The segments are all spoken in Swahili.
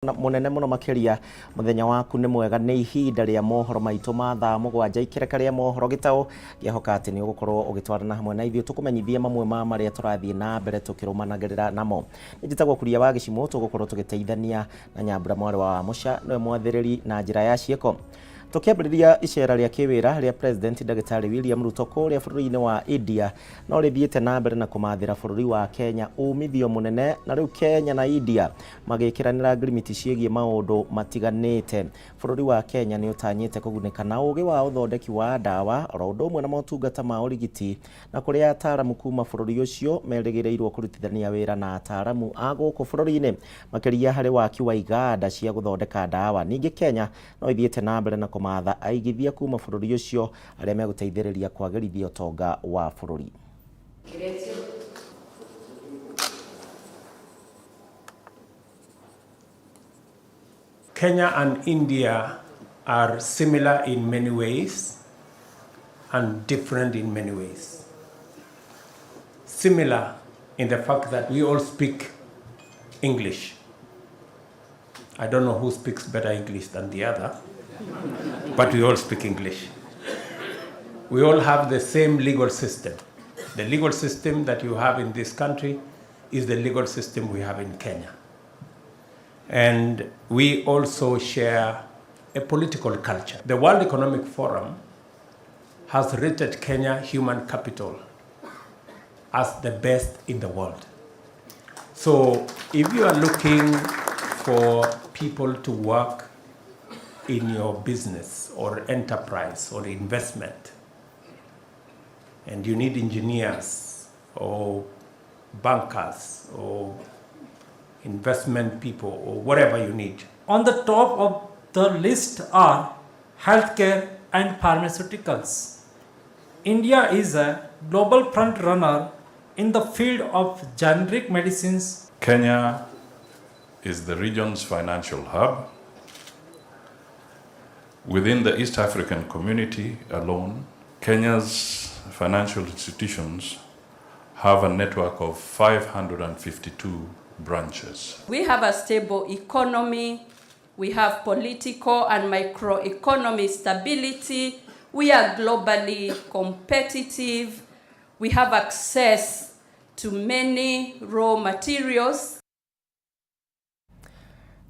Munene muno makiria muthenya waku ni mwega ni ihinda ria mohoro maitu ma thaa 7 ikereka ria mohoro Gitau gihoka ati ni ugukorwo ugitwarana hamwe na ithio tukumenyithia mamwe ma maria turathie na mbere tukirumanagirira namo njitagwo kuria wa gicimo tugukorwo tugiteithania na Nyambura mwari wa Musha no mwathiriri na njira ya cieko tukiambiriria icera ria kiwira ria President Dagitari William Ruto kuria bururi-ini wa India no rithiete na mbere na kumathira bururi wa Kenya umithio munene na riu Kenya na India magikiranira agreement ciegie maundu matiganite bururi wa Kenya ni utanyite kuguneka na ugi wa uthondeki wa dawa oro undu umwe na motungata ma urigiti na kuria ataramu kuma bururi ucio merigireirwo kurutithania wira na ataramu a guku bururi-ini makiria hari waki wa iganda cia guthondeka dawa ningi Kenya no ithiete na mbere na kumatha aigithia kuma bururi ucio aria meguteithiriria kwagirithia utonga wa bururi. Kenya and India are similar in many ways and different in many ways. Similar in the fact that we all speak English. I don't know who speaks better English than the other, but we all speak English. We all have the same legal system. The legal system that you have in this country is the legal system we have in Kenya. And we also share a political culture. The World Economic Forum has rated Kenya human capital as the best in the world. So if you are looking for people to work in your business or enterprise or investment, and you need engineers or bankers or investment people or whatever you need. On the top of the list are healthcare and pharmaceuticals. India is a global front runner in the field of generic medicines. Kenya is the region's financial hub. Within the East African community alone, Kenya's financial institutions have a network of 552 branches. We have a stable economy, we have political and microeconomic stability, we are globally competitive, we have access to many raw materials.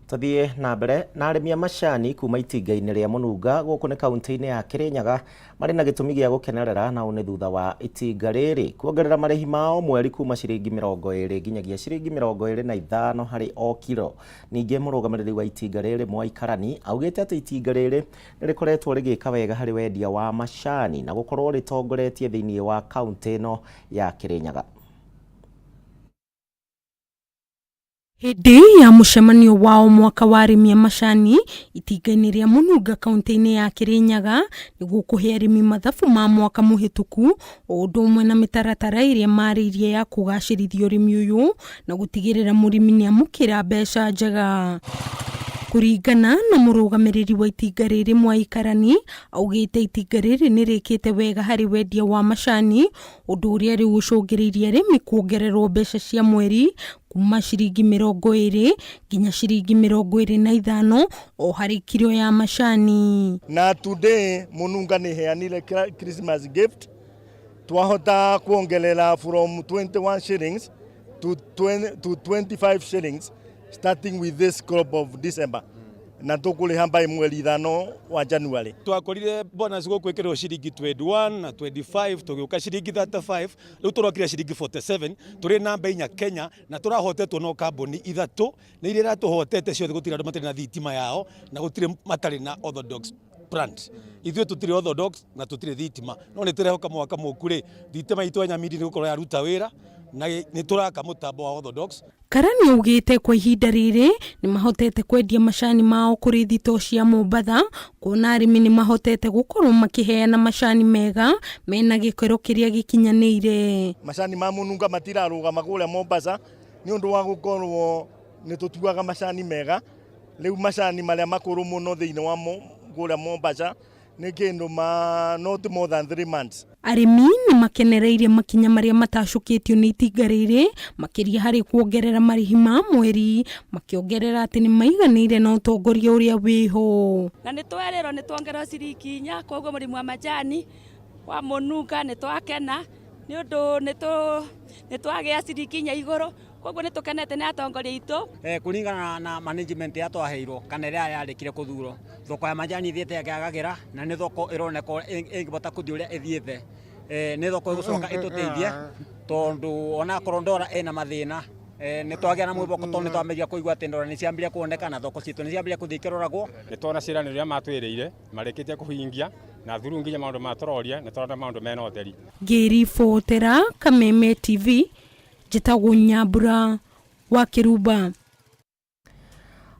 Tathie na mbere na arimi a macani kuma itinga-ini ria Mununga guku ni kaunti-ini ya Kirinyaga mari na gitumi gia gukenerera na une thutha wa itinga riri kuongerera marihi mao mweri kuma ciringi 20 nginyagia ciringi 25 hari o kilo. Ningi murugamiriri wa itinga riri Mwaikarani augite ati itinga riri nirikoretwo rigika wega hari wendia wa macani na gukorwo ritongoretie thiini wa kaunti ino ya Kirinyaga. Hĩndĩ ya mũcemanio wao mwaka wa arĩmi a macani itinga-inĩ rĩa Mununga kaunti-inĩ ya Kirinyaga nĩguo kũhe arĩmi mathabu ma mwaka mũhĩtũku o ũndũ ũmwe na mĩtaratara ĩrĩa marĩirie ya kũgacĩrithia ũrĩmi ũyũ na gũtigĩrĩra mũrĩmi nĩamũkĩra mbeca njega. Kuringana na murugamiriri wa itinga riri Mwaikarani augite itinga riri nirikite wega hari wendia wa macani undu uria ri ucungiririe arimi kuongererwo mbeca cia mweri kuma ciringi 20 nginya ciringi 25 o hari kilo ya macani. Na today Mununga ni heanile Christmas gift twahota kuongerera from 21 shillings to 25 shillings starting with this crop of December. Na tukuli hamba mweri 5 wa January. Twakorire bonus gukwikirwo ciringi 21 na 25 tugiuka ciringi 35 riu turokira ciringi 47 turi namba 4 Kenya na turahotetwo no kambuni ithatu na iria ratuhotete ciothe gutira andu matari na thitima yao na gutire matari na orthodox plant. Ithuĩ tutire orthodox na tutire thitima no ni turehoka mwaka muku ri thitima itu anyamiri ni gukorwo yaruta wira na ni turaka mutambo wa orthodox. Karani augite kwa ihinda riri ni mahotete kwendia macani mao kuri thito cia Mombatha kuona arimi ni mahotete gukorwo makiheana macani mega mena gikero kiria gikinyanĩire. Macani ma Mununga matirarugama kuria Mombatha ni undu wa gukorwo ni tutuaga macani mega riu macani maria makuru muno thiini wa kuria Mombatha ni kindu ma not more than 3 months. Arimi nĩ makenereire makinya marĩa matacũkĩtio nĩ itinga rĩrĩ makĩria harĩ kuongerera marĩhi ma mweri, makĩongerera atĩ nĩ maiganĩire na ũtongoria ũrĩa wĩho. Na nĩ twerĩrwo nĩ tuongererwo ciringi 4, koguo mũrĩmi wa majani wa mũnunga nĩ twakena nĩ ũndũ nĩ twagĩa ciringi 4 igũrũ, koguo nĩ tũkenete nĩ atongoria itũ. Kũringana na management ya twaheirwo kana ĩrĩa yarĩkire kũthurwo, thoko ya majani ithiĩte ĩkĩagagĩra na nĩ thoko ĩroneka ĩngĩbota kũthiĩ ũrĩa ĩthiĩte. Nĩ thoko ĩgũcoka ĩtũteithie tondũ onakorwo ndora ĩna mathĩna nĩ twagĩa na mwĩboko tondũ nĩ twamĩria kũigua atĩ ndora nĩ ciambirie kuoneka na thoko citũ nĩ ciambirie kũthiĩ ikĩroragwo. Nĩ twona ciĩranĩro iria matwĩrĩire marĩkĩtie kũhingia na through nginya maũndũ matũroria nĩ tũrona maũndũ mena ũtheri. Ngĩribotera Kameme TV, Gitau Nyambura wa Kĩrumba.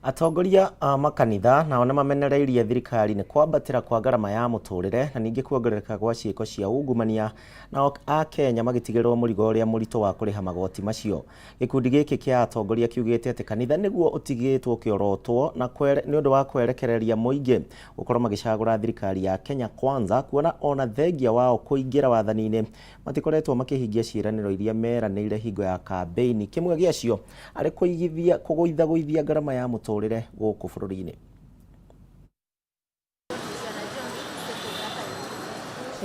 Atongoria a makanitha nao nĩ mamenereirie thirikari nĩ kwambatĩra kwa ngarama ya mũtũrĩre na ningĩ kuongerereka gwa ciĩko cia ungumania, nao a Kenya magitigĩrwo mũrigo ũrĩa mũritũ wa kũrĩha magoti macio. Gĩkundi gĩkĩ kĩa atongoria kiugĩte atĩ kanitha nĩguo ũtigĩtwo kĩorotwo na nĩ ũndũ wa kwerekereria mũingĩ gũkorwo magĩcagũra thirikari ya Kenya Kwanza, kuona ona thengia wao kũingĩra wathani-inĩ matikoretwo makĩhingia ciĩranĩro iria meranĩire hingo ya kambeini. Kĩmwe gĩacio arĩ kũgũithagũithia ngarama ya mũtũrĩre gũkũ bũrũri-inĩ.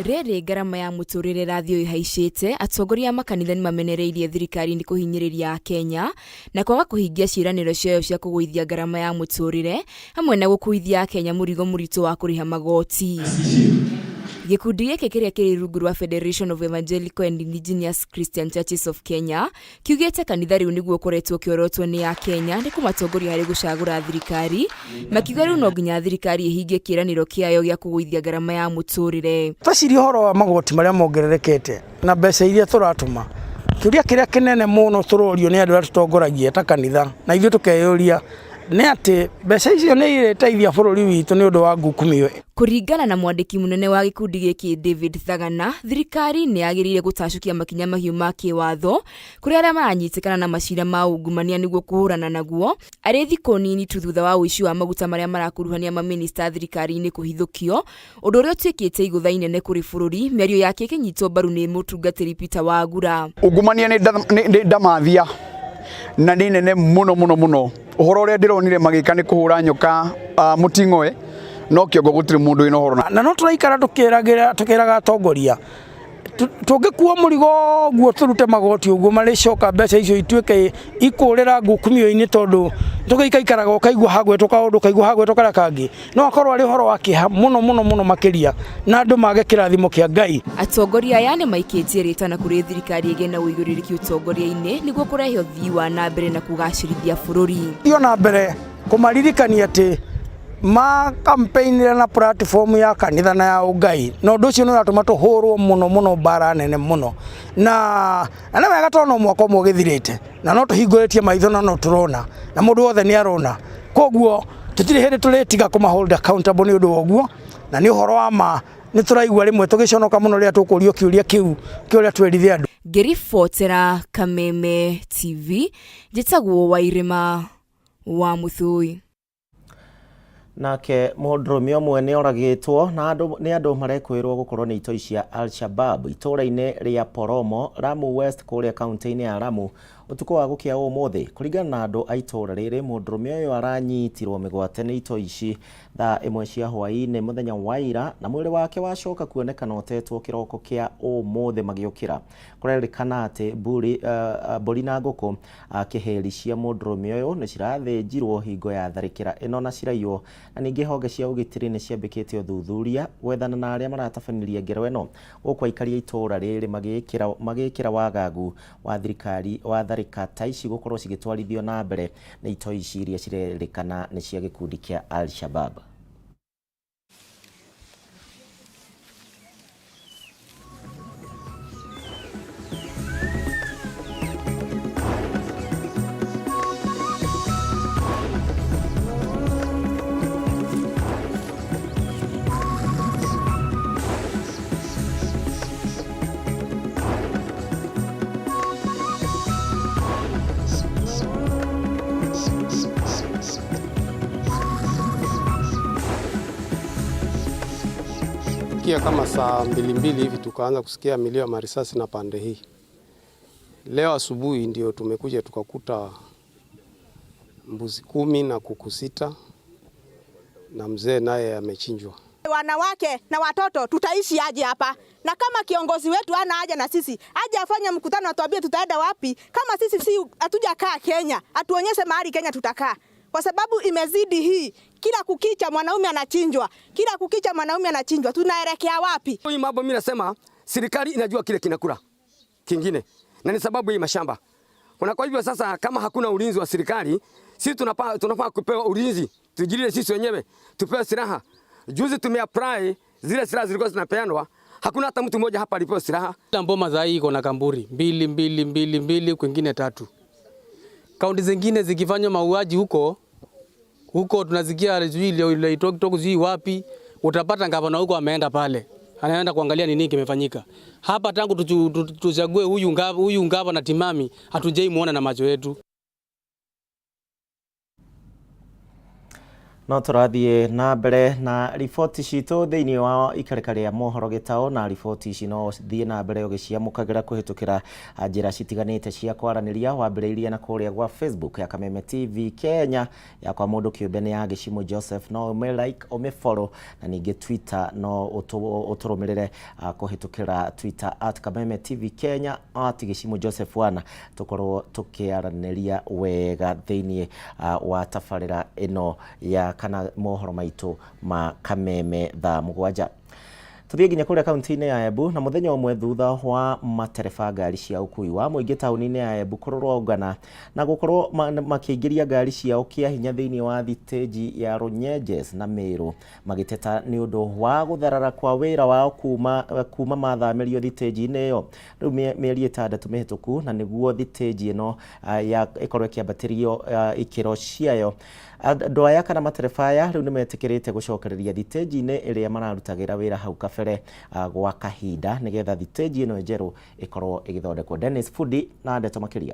Rĩrĩ ngarama ya mũtũrĩre rathiĩ ihaicĩte, atongoria a makanitha nĩ mamenereirie thirikari nĩ kũhinyĩrĩria Kenya na kwaga kũhingia ciĩranĩro ciao cia kũgũithia ngarama ya mũtũrĩre hamwe na gũkuithia Kenya mũrigo mũritũ wa kũrĩha magoti. Gĩkundi gĩkĩ kĩrĩa kĩrĩ rungu rwa Federation of Evangelical and Indigenous Christian Churches of Kenya kiugĩte kanitha rĩu nĩguo ũkoretwo kĩorotwo nĩ ya Kenya nĩ kũmatongoria harĩ gũcagũra thirikari, makiuga rĩu no nginya thirikari ĩhingie kĩĩranĩro kĩayo gĩa kũgũithia ngarama ya mũtũrĩre. Tweciria ũhoro wa magoti marĩa mongererekete na mbeca iria tũratũma, kĩũria kĩrĩa kĩnene mũno tũrorio nĩ andũ arĩa tũtongoragia ta kanitha na ithuĩ tũkeyũria nĩ atĩ mbeca icio nĩ ireteithia bũrũri witũ nĩ ũndũ wa ngukumio. Kũringana na mwandĩki mũnene wa gĩkundi gĩkĩ David Thagana, thirikari nĩ yagĩrĩire gũtacũkia makinya mahiũ ma kĩwatho kũrĩ arĩa maranyitĩkana na macira ma ungumania nĩguo kũhũrana naguo, arĩ thikũ nini tu thutha wa ũici wa maguta marĩa marakuruhania maminista thirikari-inĩ kũhithũkio, ũndũ ũrĩa ũtuĩkĩte igũtha inene kũrĩ bũrũri, mĩario yake ĩkĩnyitwo mbaru nĩ mũtungatĩri Peter Wagura. Ungumania nĩ ndamathia na nĩ nene mũno. Ũhoro ũrĩa ndĩronire magĩka nĩ kũhũra nyoka mũting'oe, no kĩongo gũtirĩ mũndũ wĩna ũhoro. Na no tũraikara tũkĩraga atongoria tũngĩkuo mũrigo guo tũrute magoti ũguo marĩcoka mbeca icio ituĩke ikũrĩra ngukumio-inĩ tondũ tũgĩikaraga ũkaigua hagwetwo kaũndũ kaigua hagwetwo karĩa kangĩ no akorwo arĩ ũhoro wa kĩeha mũno makĩria na andũ mage kĩrathimo kĩa Ngai. Atongoria aya nĩ maikĩtie rĩtana kũrĩ thirikari ĩgĩe na ũigĩrĩrĩki ũtongoria-inĩ nĩguo kũrehe ũthii wa na mbere na kũgacĩrithia bũrũri. Iyo na mbere kũmaririkania atĩ ma campaign na platform ya kanitha na ya Ngai na ũndũ ũcio nĩ ũratũma tũhũrwo mũno mbara nene mũno na nĩ wega tondũ mwaka ũmwe ũgĩthirĩte na no tũhingũrĩtie maitho na no tũrona na mũndũ wothe nĩ arona, koguo tũtirĩ hĩndĩ tũrĩtiga kũmahold accountable nĩ ũndũ woguo na nĩ ũhoro wa ma nĩ tũraigua rĩmwe tũgĩconoka mũno rĩrĩa tũkũrio kĩũria kĩu kĩũrĩa twerithia andũ. Ngĩribotera Kameme TV, Gitau wa irĩma wa Mũthũi. Nake mũndũrũme ũmwe nĩ oragĩtwo na nĩ andũ marekwĩrwo gũkorwo nĩ itoi cia Al-Shabab itũũra-inĩ rĩa Poromo, Lamu West kũrĩa kaunti-inĩ ya Lamu ũtukũ wa gũkĩa ũmũthĩ. Kũringana na andũ a itũũra rĩrĩ, mũndũrũme ũyũ aranyitirwo mĩgwate nĩ itoi ici thaa ĩmwe cia hwaĩ-inĩ mũthenya wa ira na mwĩrĩ wake wacoka kuonekana ũtetwo kĩroko kĩa ũmũthĩ magĩũkĩra. Kũrerĩkana atĩ mbũri na ngũkũ kĩheri cia mũndũrũme ũyũ nĩ cirathĩnjirwo hingo ya tharĩkĩra ĩno na ciraiywo, na ningĩ honge cia ũgitĩri nĩ ciambĩkĩte ũthuthuria gwethana na arĩa maratabanirie ngero ĩno, gũkũ aikari a itũũra rĩrĩ magĩkĩra wagagu wa thirikari wa tharĩka ta ici gũkorwo cigĩtwarithio na mbere nĩ itoi ici iria cirerĩkana nĩ cia gĩkundi kĩa Al-Shabab. Kufikia kama saa 2 hivi tukaanza kusikia milio ya marisasi na pande hii. Leo asubuhi ndio tumekuja tukakuta mbuzi 10 na kuku 6 na mzee naye amechinjwa. Wanawake na watoto tutaishi aje hapa? Na kama kiongozi wetu hana haja na sisi, aje afanye mkutano atuambie tutaenda wapi? Kama sisi hatujakaa Kenya, atuonyeshe mahali Kenya tutakaa. Kwa sababu imezidi hii. Kila kukicha mwanaume anachinjwa. Kila kukicha mwanaume anachinjwa. Tunaelekea wapi? Hii mambo mimi nasema serikali inajua kile kinakula kingine. Na ni sababu hii mashamba. Kwa hivyo sasa kama hakuna ulinzi wa serikali, sisi tunafaa kupewa ulinzi. Tujilinde sisi wenyewe, tupewe silaha. Juzi tumeapply zile silaha zilikuwa zinapeanwa. Hakuna hata mtu mmoja hapa alipewa silaha. Mboma za hii iko na kamburi 2 kwingine 3. Kaunti zingine zikifanywa mauaji huko tunasikia ile itoka zii wapi, utapata gavana huko ameenda pale. Anaenda kuangalia nini kimefanyika. Hapa tangu tuchague huyu gavana timami, hatujai muona na macho yetu. No turathie na mbere na riboti citũ thĩinĩ wa ikarĩka rĩa mohoro Gitau, na riboti ici no thiĩ na mbere ũgĩciamũkagĩra kũhĩtũkĩra njĩra citiganĩte cia kwaranĩria, wambĩrĩirie na kũrĩa gwa Facebook ya Kameme TV Kenya, ya kwa mũndũ kĩũmbe nĩ ya Gĩcimo Joseph, no like ũmĩfollow, na ningĩ Twitter no ũtũrũmĩrĩre kũhĩtũkĩra Twitter @Kameme TV Kenya @Gĩcimo Joseph 1, tũkorwo tũkĩaranĩria wega thĩinĩ wa tabarĩra ĩno ya kana mohoro maitũ ma Kameme thaa 7. Tuthie nginya kuria kaunti-inĩ ya Embu, na muthenya ũmwe thutha wa matereba ngari cia ũkui wa mũingĩ taũni-inĩ ya Embu kũrũrũngana na gũkorwo makĩingĩria ngari ciao kĩa hinya thĩinĩ wa thitĩnji ya Runyenjes na Meru, magĩteta nĩ ũndũ wa gũtharara kwa wĩra wao kuma mathamĩrio thitĩnji-inĩ ĩyo. Rĩu mĩeri 6 mĩhĩtũku, na nĩguo thitĩnji ĩno ĩkorwo ĩkĩambatĩrio ikĩro ciayo, andũ aya kana matereba aya rĩu nĩmetĩkĩrĩte gũcokereria thitĩnji-inĩ ĩrĩa mararutagĩra wĩra hau kabere gwa kahinda, nĩgetha thitĩnji ĩno njerũ ĩkorwo ĩgĩthondekwo. Dennis Fudi na ndeto makĩria.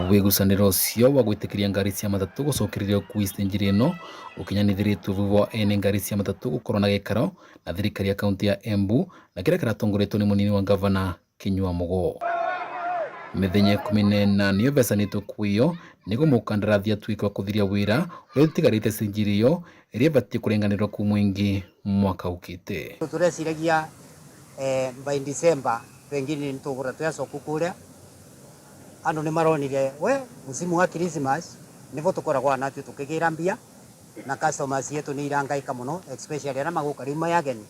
Wĩgucanĩro ũcio wa gwĩtĩkĩria ngari cia matatũ gũcokereria ũkui thitĩnji ĩno ũkinyanithĩrĩtwo thutha wa ene ngari cia matatũ gũkorwo na gĩikaro na thirikari ya kaunti ya Embu, na kĩrĩa kĩratongoretio nĩ mũnini wa gavana Kinyua Mugo. Mĩthenya 14 nĩyo vecanĩtwo kuo nĩguo mũkandarathi atuĩke wa kũthiria wĩra ũrĩa ũtigarĩte thitĩnji ĩyo ĩrĩa ĩbatiĩ kũrenganĩrwo ku mũingĩ mwaka ũkĩte. Tũreciragia by December pengine nĩtũgũra twecoku kũrĩa andũ nĩ maronire msimu wa Christmas nĩbo tũkoragwo natwe tũkĩgĩra mbia na customers yetu nĩ irangaika mũno, especially arĩa magoka rĩu mayageni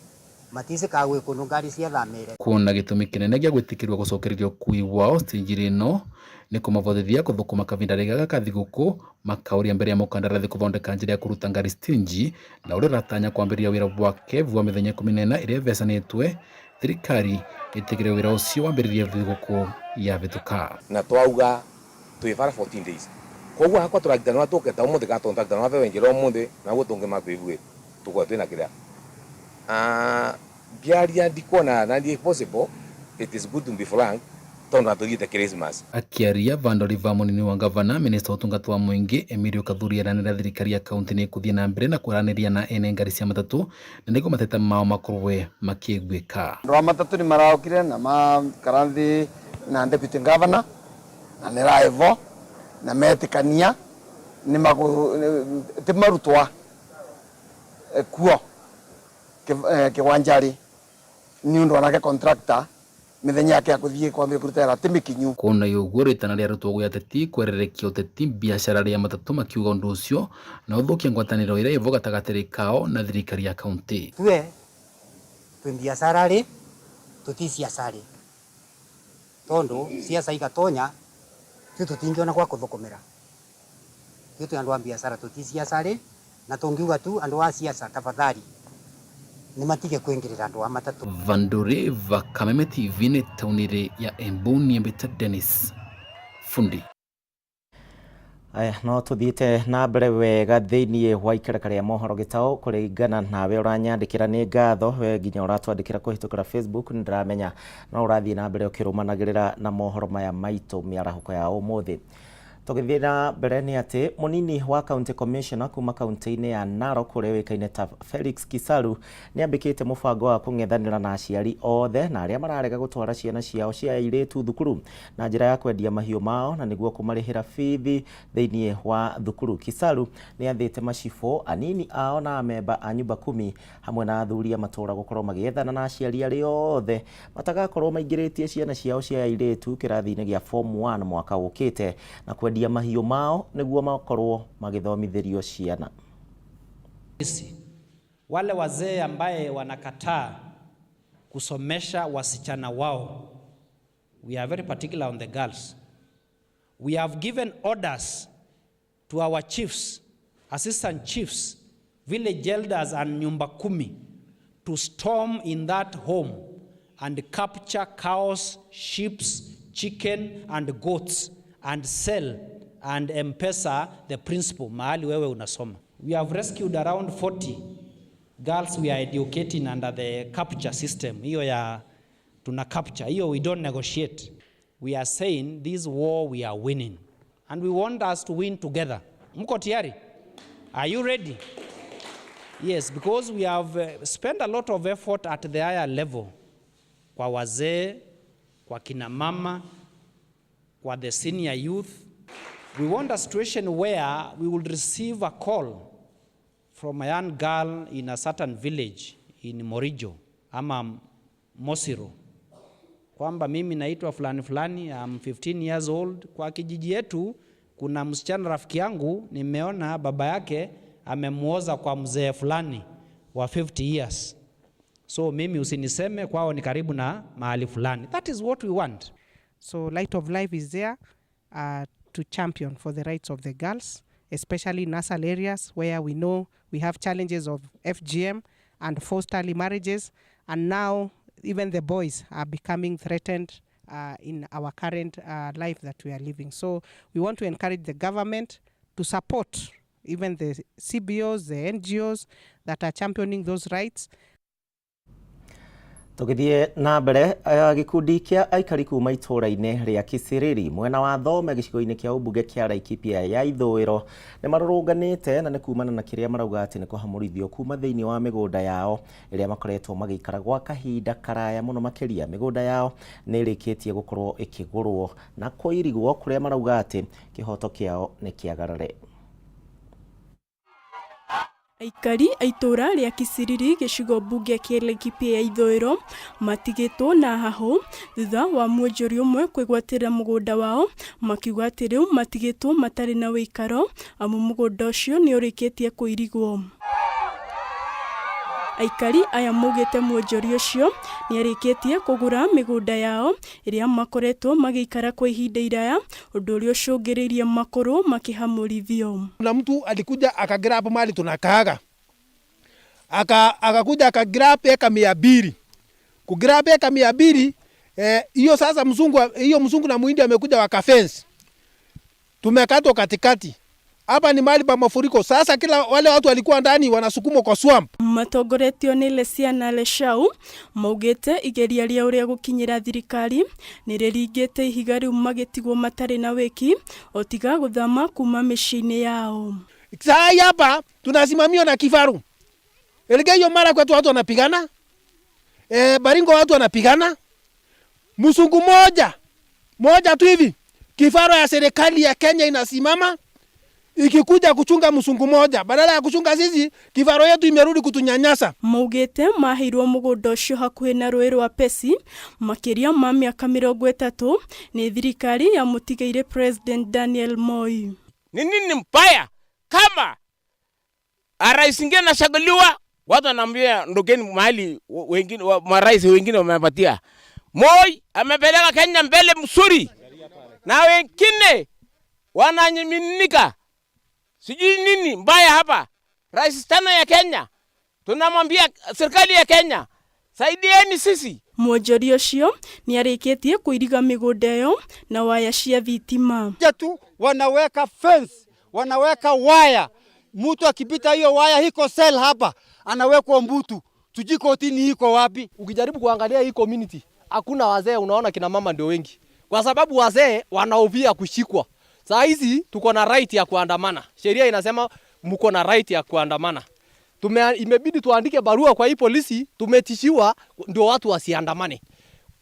matise kawe kunu ngari cia thamĩre. Kuona gĩtũmi kĩnene gĩa gwĩtĩkĩrwo gũcokereria ũkui wao thitĩnji ĩno nĩ kũmabotithia gũthũkũma kavinda rĩega ga kathigũkũ, makauria mbere ya mũkandarathi kũthondeka njĩra ya kũruta ngari thitĩnji, na ũrĩa ũratanya kwambĩrĩria wĩra wake vuo mĩthenya 14 ĩrĩa vecanĩtwe, thirikari ĩtĩkĩre wĩra ũcio wambĩrĩria thigũkũ ya vĩtũka. Na twauga twĩbara 14 days. Koguo hakwa tũragitana tũketa ũmũthĩ gatondagitana wa wenjera ũmũthĩ na guo tũngĩmabĩbue tũkorwo twĩna kĩrĩa. Biaria ndikuona na ndi possible, it is good to be frank, tondu atugite Christmas. Akiaria Vandoriva munini wa gavana, minista ũtungata wa mũingĩ Emilio Kadhuria aranĩra thirikari ya kaunti nĩ ĩkũthiĩ na mbere na kwaranĩria na ene ngari cia matatũ na nĩguo mateta mao makorwe makĩiguĩka. Andũ a matatũ nĩ maraũkire na makarathi na deputy governor na nĩ raivo na metĩkania nĩ marutwa kuo kiwanjari ni undu wanake contractor mithenya yake ya kuthie kwambia kurutera timikinyu. Kona yoguo ritana rĩa arutwo gwa ateti kwererekia ũteti biacara rĩa matatũ makiuga ũndũ ũcio na ũthũkia ngwatanĩro ĩrĩa ĩvo gatagatĩ kao na thirikari ya kaunti. Twe biacara rĩ tuti siasari tondu siasa igatonya tutingiona kwa kuthukumira tu andu a biacara tuti siasari na tungiuga tu andu a siasa tafadhali ni matige kuingirira andu a matatu. Vandore va Kameme TV nĩ taunire ya Embu, niĩmbĩte Dennis Fundi. Aya no tuthiite na mbere wega thĩinĩ wa ikereka rĩa mohoro Gitau, kũringana nawe ũranyandĩkĩra nĩ ngatho, we nginya ũratwandĩkĩra kũhĩtũkĩra Facebook, nĩndĩramenya no ũrathiĩ na mbere ũkĩrũmanagĩrĩra na mohoro maya maitũ mĩarahũko ya ũmũthĩ. Tugithira mbere ni ati munini wa county commissioner kuma county-ini ya Narok uria wikaine ta Felix Kisaru ni ambikite mubango wa kung'ethanira na aciari othe na aria mararega gutwara ciana ciao cia airitu thukuru na njira ya kwendia mahiũ mao na niguo kumarihira fithi thiini wa thukuru. Kisaru ni athite macifo anini ao na amemba a nyumba 10 hamwe na athuria matura gukorwo magiethana na aciari aria othe matagakorwo maingiritie ciana ciao cia airitu kirathi-ini gia form 1 mwaka ukite na kwendia mahiũ mao niguo makorwo magithomithirio ciana. Wale wazee ambaye wanakataa kusomesha wasichana wao, we are very particular on the girls. We have given orders to our chiefs, assistant chiefs, village elders and nyumba 10 to storm in that home and capture cows, sheep, chicken and goats and sell and M-Pesa the principal mahali wewe unasoma. We have rescued around 40 girls we are educating under the capture system. Hiyo ya tuna capture, hiyo we don't negotiate. We are saying this war we are winning and we want us to win together. Mko tayari? Are you ready? Yes, because we have spent a lot of effort at the higher level. Kwa wazee, kwa kina mama, kwa the senior youth. We want a situation where we will receive a call from a young girl in a certain village in Morijo ama Mosiro kwamba mimi naitwa fulani fulani, I'm 15 years old. Kwa kijiji yetu kuna msichana rafiki yangu nimeona baba yake amemuoza kwa mzee fulani wa 50 years. So mimi usiniseme kwao ni karibu na mahali fulani. That is what we want. So Light of Life is there to champion for the rights of the girls, especially in nasal areas where we know we have challenges of FGM and forced early marriages, and now even the boys are becoming threatened in our current life that we are living. So we want to encourage the government to support even the CBOs, the NGOs that are championing those rights. Tugithie na mbere gikundi kia aikari kuma itura-ini ria Kisiriri mwena wa Thome gicigo-ini kia ubunge kia Laikipia ya Ithũĩro ni marũrũnganĩte na ni kumana na kiria marauga ati ni kuhamurithio kuma thiini wa migunda yao iria makoretwo magikara gwa kahinda karaya muno makiria. Migunda yao ni irikitie gukorwo ikigurwo na kuirigwo kuria marauga ati kihoto kiao ni kiagarare. Aikari aitura ria Kisiriri gicigo bunge kia Laikipia ya Ithũĩro matigitwo na haho thutha wa mwonjori umwe kwigwatira mugunda wao makiuga ati riu matigitwo matari na wikaro amu mugunda ucio ni urikitie kuirigwo. Aikari aya mugite mwonjori ucio ni arikitie kugura migunda yao iria makoretwo magikara kwa ihinda iraya undu uria ucungiririe makuru makihamurithio. Na mtu alikuja akagrab mali tunakaaga akakuja akagrab eka 200 kugrab eka 200 hiyo sasa mzungu na muhindi amekuja wakafence tumekatwa katikati. Hapa ni mali pa mafuriko. Sasa kila wale watu walikuwa ndani wanasukumwa kwa swamp. Matongoretio ni Lesia na Leshau maugite igeria ria uria gukinyira thirikari ni riringite ihiga riu magitigwo matari na wiki otiga guthama kuma micini yao. Sasa hapa tunasimamiwa na kifaru. Elegeyo mara kwetu watu wanapigana. Baringo watu wanapigana. Msungu moja tu hivi. Kifaru ya serikali ya Kenya inasimama ikikuja kuchunga msungu moja badala ya kuchunga sisi, kifaro yetu imerudi kutunyanyasa. Maugite mahirwo mugunda ucio hakuhi na rũĩ rwa Pesi makiria ma miaka 30 ni thirikari ya mutigaire President Daniel Moi. Ni nini mbaya kama rais ingine anashaguliwa watu wanaambia ndogeni mahali wengine marais wengine wamepatia. Moi amepeleka Kenya mbele msuri na wengine wananyiminika. Sijui nini mbaya hapa. Rais tano ya Kenya tunamwambia serikali ya Kenya saidieni sisi. Mwonjori ucio ni arikitie kuiriga migunda yo na waya cia thitima. Tu wanaweka fence, wanaweka waya. Mtu akipita hiyo waya hiko cell hapa anawekwa mbutu. Tujui kotini hiko wapi. Ukijaribu kuangalia hii community hakuna wazee, unaona kina mama ndio wengi. Kwa sababu wazee wanaovia kushikwa. Saa hizi tuko na right ya kuandamana. Sheria inasema mko na right ya kuandamana. Imebidi tuandike barua kwa hii polisi, tumetishiwa ndio watu wasiandamane.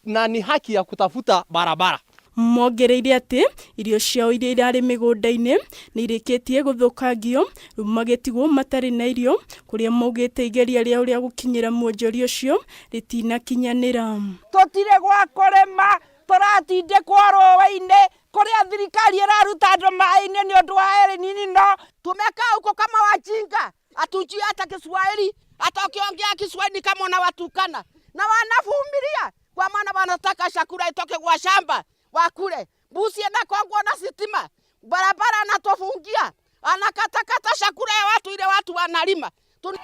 Na ni haki ya kutafuta barabara. Mongereire ati irio ciao iria irari migunda-ini ni irikitie guthukangio magetigwo matari na irio kuria maugite igeria riao ria gukinyira muonjori ucio ritinakinyanira. Tutire gwa kurema turatinde kwa rowe-ini kuria thirikari iraruta andu mai-ini ni undu wa eri no tumekaa huko kama wajinga, atujui hata Kiswahili, hata ukiongea Kiswahili kama unawatukana na wanavumilia kwa maana wanataka chakula itoke kwa shamba wakule. Busi na Kongo na sitima barabara anatofungia, anakatakata chakula ya watu ile watu wanalima.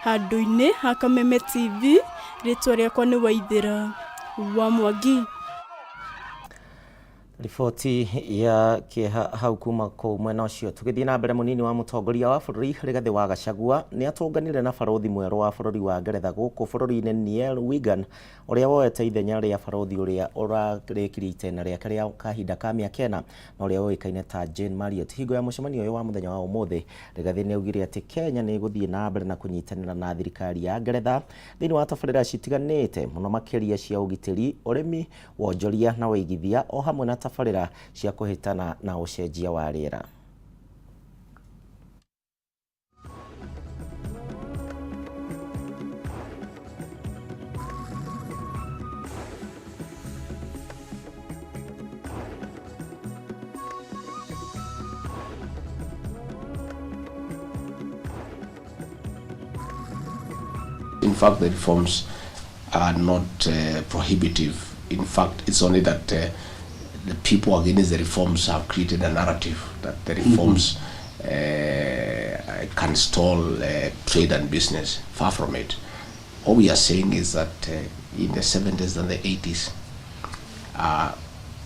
Handu-ini ha Kameme TV, ritwa riakwa ni Waithira wa Mwangi. Riboti ya hau kuma kũ mwena ũcio. Tũgĩthiĩ na mbere, mũnini wa mũtongoria wa bũrũri Rigathĩ wa Gachagua nĩ atũnganire na barothi mwerũ wa bũrũri wa Ngeretha gũkũ bũrũri-inĩ Niall Wigan, ũrĩa woete ithenya rĩa barothi ũrĩa ũrarĩkirie itena rĩake rĩa kahinda ka mĩaka 4 na ũrĩa ũĩkaine ta Jane Marriott. Hingo ya mũcemanio ũyũ wa mũthenya wa ũmũthĩ, Rigathĩ nĩ augire atĩ Kenya nĩ ĩgũthiĩ na mbere na kũnyitanĩra na thirikari ya Ngeretha thĩinĩ wa tabarĩra citiganĩte, mũno makĩria cia ũgitĩri, ũrĩmi, wonjoria na ũigithia, o hamwe na tabarĩra cia kũhĩtana na ũcenjia wa rĩera. In fact, the reforms are not prohibitive. In fact, it's only that the people against the reforms have created a narrative that the reforms can stall trade and business. Far from it. What we are saying is that in the 70s and the 80s,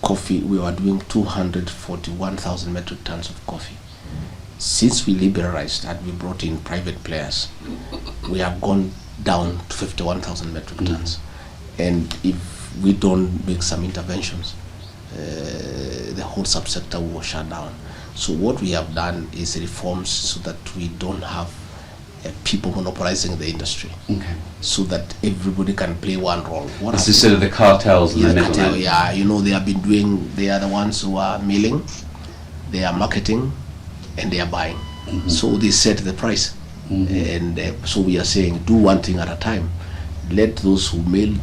coffee, we were doing 241,000 metric tons of coffee. Since we liberalized and we brought in private players, we have gone down to 51,000 metric tons. And if we don't make some interventions, the whole subsector will shut down. So what we have done is reforms so that we don't have people monopolizing the industry, so that everybody can play one role. What as you said, the cartels, yeah, the cartel, yeah, you know, they have been doing. They are the ones who are milling, they are marketing, and they are buying. So they set the price, and so we are saying, do one thing at a time. Let those who mill,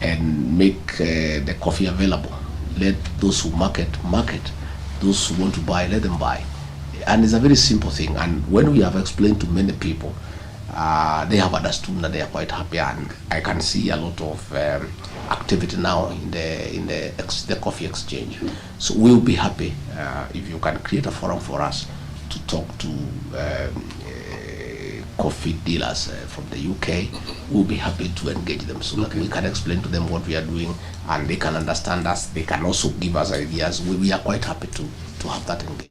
and make the coffee available. Let those who market. Those who want to buy, let them buy. And it's a very simple thing. And when we have explained to many people, they have understood that they are quite happy. And I can see a lot of activity now in the coffee exchange. So we'll be happy if you can create a forum for us to talk to coffee dealers from the UK. We'll be happy to engage them so that we can explain to them what we are doing and they can understand us. They can also give us ideas. We are quite happy to have that engagement.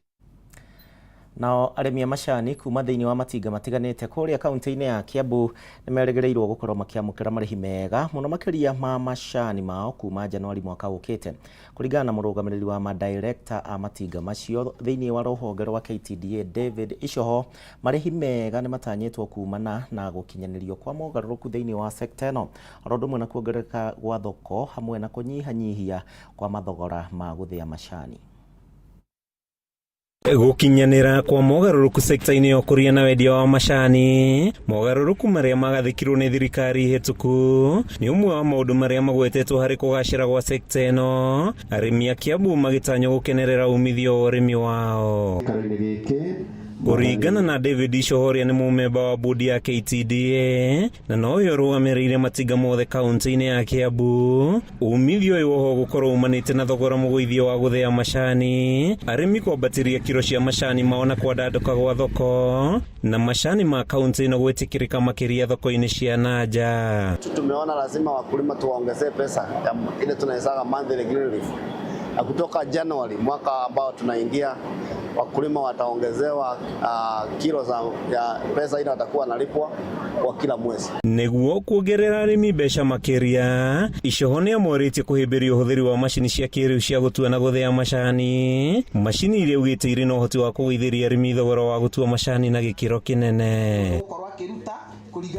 Nao arĩmi a macani kuma thĩinĩ wa matinga matiganĩte kũrĩa kaunti-inĩ ya Kiambu nĩ merĩgĩrĩirwo gũkorwo makĩamũkĩra marĩhi mega mũno makĩria ma macani mao kuma Januari mwaka ũkĩte. Kũringana na mũrũgamĩrĩri wa madirector a matinga macio thĩinĩ wa rũhonge rwa KTDA David Icoho, marĩhi mega nĩ matanyĩtwo kumana na gũkinyanĩrio kwa mogarũrũku thĩinĩ wa sekta ĩno, oro ũndũ ũmwe na kuongerereka gwa thoko hamwe na kũnyihanyihia kwa mathogora ma gũthĩa macani. Gũkinyanĩra kwa mogarũrũku sekta-inĩ ya ũkũria na wendia wa macani, mogarũrũku marĩa magathĩkirwo nĩ thirikari hĩtũku nĩ ũmwe wa maũndũ marĩa magwetetwo harĩ kũgacĩra gwa sekta ĩno, arĩmi a Kiambu magĩtanywo gũkenerera umithio wa ũrĩmi wao. Kũringana na David Icoho, nĩ mũmemba wa bodi ya KTDA na nowe ũrũgamĩrĩire matinga mothe kaunti-inĩ ya Kiambu, umithio ũyũ woho gũkorwo umanĩte na thogora mũgũithio wa gũthĩa macani, arĩmi kwambatĩria kiro cia macani mao na kwandandũka gwa thoko, na macani ma kaunti ĩno gwĩtĩkĩrĩka makĩria thoko-inĩ cia nanja. Tumeona lazima wakulima tuwaongezee pesa ile tunaisaga monthly relief. Kutoka January mwaka ambao tunaingia wakulima wataongezewa kilo ya pesa ile watakuwa nalipwa kwa kila mwezi. Niguo kuongerera arimi mbeca makiria icohone amoritie kuhimbiria uhuthiri wa mashini cia kiriu cia gutua na guthia macani, mashini iria ugite iri no hoti wa kugeithiria arimi thogora wa gutua macani na gikiro kinene.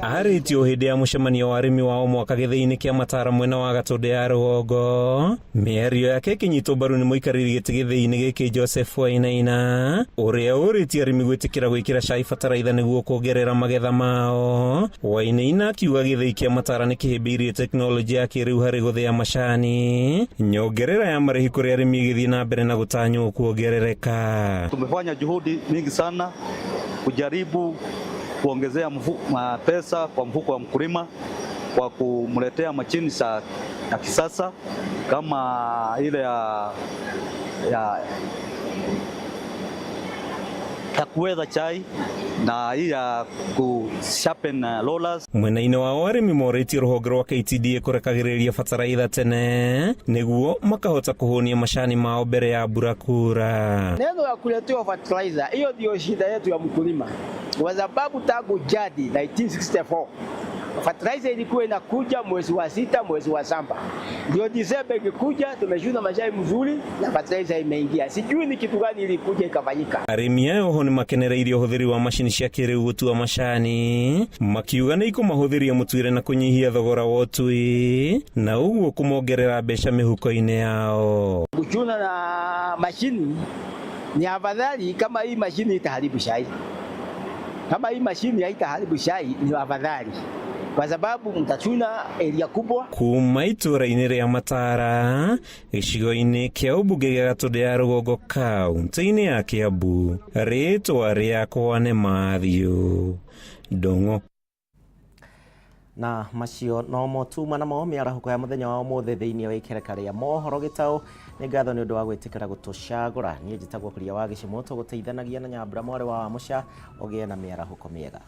Aharitio hindi ya mucemanio wa arimi wao mwaka githii-ini kia Matara mwena wa Gatundu ya rugongo, mĩario yake kinyitwo mbaru ni muikariri giti githii-ini giki Joseph Wainaina, uria uritie arimi gwitikira gwikira cai bataraitha niguo kuongerera magetha mao. Wainaina akiuga githii kia Matara ni kihimbiirie teknolojia ya kiriu hari guthia macani, nyongerera ya marihi kuri arimi githii na mbere na gutanywo kuongerereka. Tumefanya juhudi mingi sana kujaribu kuongezea pesa kwa mfuko wa mkulima kwa kumletea mashini ya kisasa kama ile ya kuweza chai na hii ya kusharpen rollers. Mwena-ini wao arimi morĩtie rũhonge rwa KTDA kũrekagĩrĩria bataraitha tene nĩguo makahota kuhũnia macani mao mbere ya mbura kura. Neno ya kuletewa fertilizer, hiyo ndio shida yetu ya mkulima, kwa sababu tangu jadi 1964 fertilizer ilikuwa inakuja mwezi wa 6, mwezi wa 7. Ndio Disemba ikikuja tumeshuna mashai mzuri na fertilizer imeingia. Sijui ni kitu gani ilikuja ikafanyika. Arimi ao ni makenereirie uhuthiri wa mashini cia kiriu gutua macani, makiuga ni ikumahuthiria mutuire na kunyihia thogora wa utui na uguo kumongerera mbeca mihuko-ini yao. Kuchuna na mashini ni afadhali kama hii mashini itaharibu shai. Kama hii mashini haitaharibu shai ni afadhali, kwa sababu mtachuna area kubwa. Kuma itura-ini ria Matara, gicigo-ini kia ubunge gia Gatundu ya rugongo kaunti-ini ya Kiambu, ritwa riakwa ni Mathew Ndung'u. Na macio no motuma na mo miarahuko ya muthenya wa umuthi thiini wa ikereka ria Mohoro Gitau. Ni ngatho ni undu wa gwitikira gutucagura. Ni njitagwo kuria wa gicimoto guteithanagia na Nyambura Mware wa Muca ogie na miarahuko miega.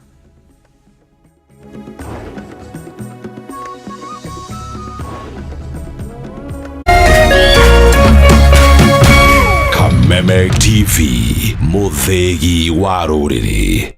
Kameme TV, muthegi wa ruriri.